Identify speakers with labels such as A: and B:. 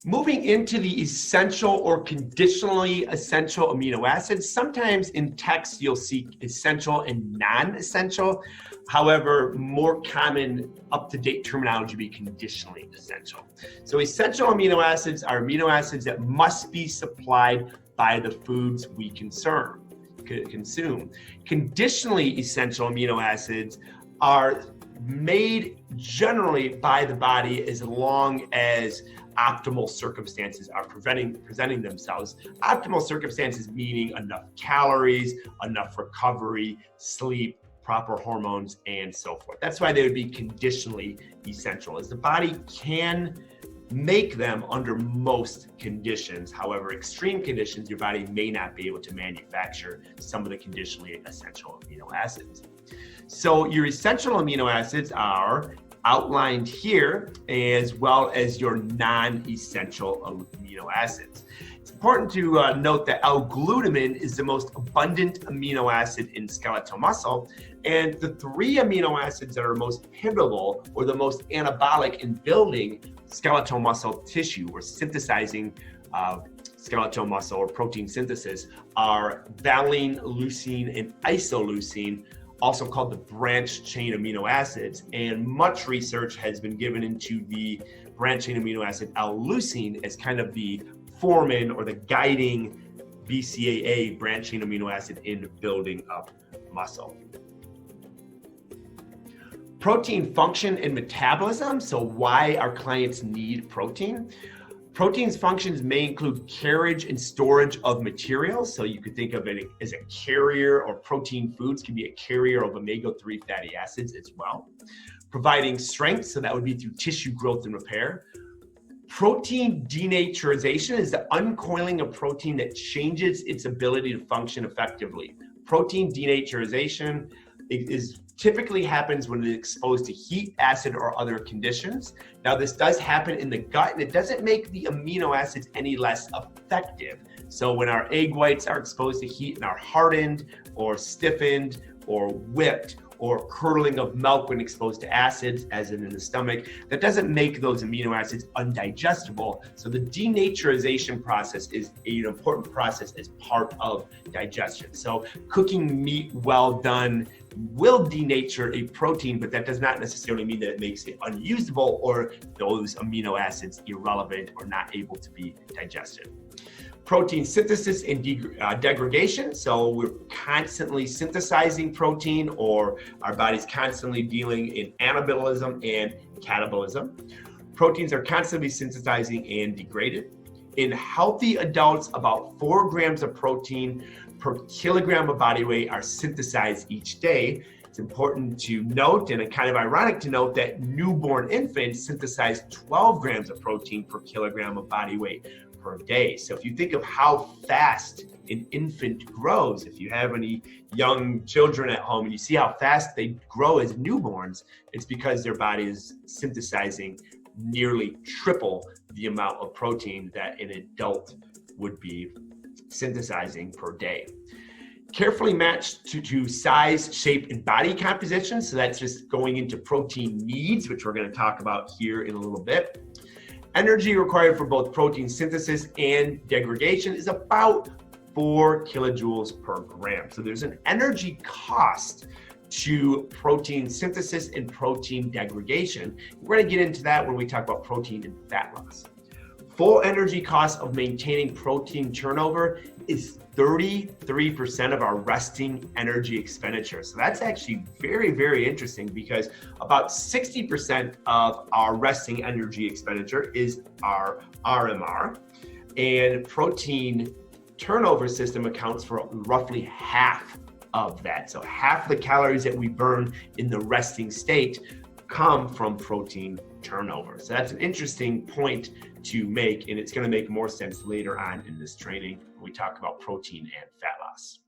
A: Moving into the essential or conditionally essential amino acids, sometimes in text you'll see essential and non-essential. However, more common up-to-date terminology would be conditionally essential. So essential amino acids are amino acids that must be supplied by the foods we consume. Conditionally essential amino acids are made generally by the body as long as optimal circumstances are presenting themselves. Optimal circumstances meaning enough calories, enough recovery, sleep, proper hormones, and so forth. That's why they would be conditionally essential, as the body can make them under most conditions. However, extreme conditions, your body may not be able to manufacture some of the conditionally essential amino acids. So your essential amino acids are outlined here, as well as your non-essential amino acids. It's important to note that L-glutamine is the most abundant amino acid in skeletal muscle, and the three amino acids that are most pivotal or the most anabolic in building skeletal muscle tissue or synthesizing skeletal muscle or protein synthesis are valine, leucine, and isoleucine, also called the branched chain amino acids. And much research has been given into the branched chain amino acid L-leucine as kind of the foreman or the guiding BCAA branched chain amino acid in building up muscle. Protein function and metabolism. So why our clients need protein? Protein's functions may include carriage and storage of materials. So you could think of it as a carrier, or protein foods can be a carrier of omega-3 fatty acids as well. Providing strength, so that would be through tissue growth and repair. Protein denaturization is the uncoiling of protein that changes its ability to function effectively. Protein denaturization typically happens when it's exposed to heat, acid, or other conditions. Now, this does happen in the gut, and it doesn't make the amino acids any less effective. So when our egg whites are exposed to heat and are hardened or stiffened or whipped, or curdling of milk when exposed to acids, as in the stomach, that doesn't make those amino acids undigestible. So the denaturization process is an important process as part of digestion. So cooking meat well done will denature a protein, but that does not necessarily mean that it makes it unusable or those amino acids irrelevant or not able to be digested. Protein synthesis and degradation. So we're constantly synthesizing protein, or our body's constantly dealing in anabolism and catabolism. Proteins are constantly synthesizing and degraded. In healthy adults, about 4 grams of protein per kilogram of body weight are synthesized each day. It's important to note, and kind of ironic to note, that newborn infants synthesize 12 grams of protein per kilogram of body weight per day. So if you think of how fast an infant grows, if you have any young children at home and you see how fast they grow as newborns, it's because their body is synthesizing nearly triple the amount of protein that an adult would be synthesizing per day. Carefully matched to size, shape, and body composition. So that's just going into protein needs, which we're going to talk about here in a little bit. Energy required for both protein synthesis and degradation is about 4 kilojoules per gram. So there's an energy cost to protein synthesis and protein degradation. We're going to get into that when we talk about protein and fat loss. Full energy cost of maintaining protein turnover is 33% of our resting energy expenditure. So that's actually very, very interesting, because about 60% of our resting energy expenditure is our RMR, and protein turnover system accounts for roughly half of that. So half the calories that we burn in the resting state come from protein turnover. So that's an interesting point to make, and it's going to make more sense later on in this training when we talk about protein and fat loss.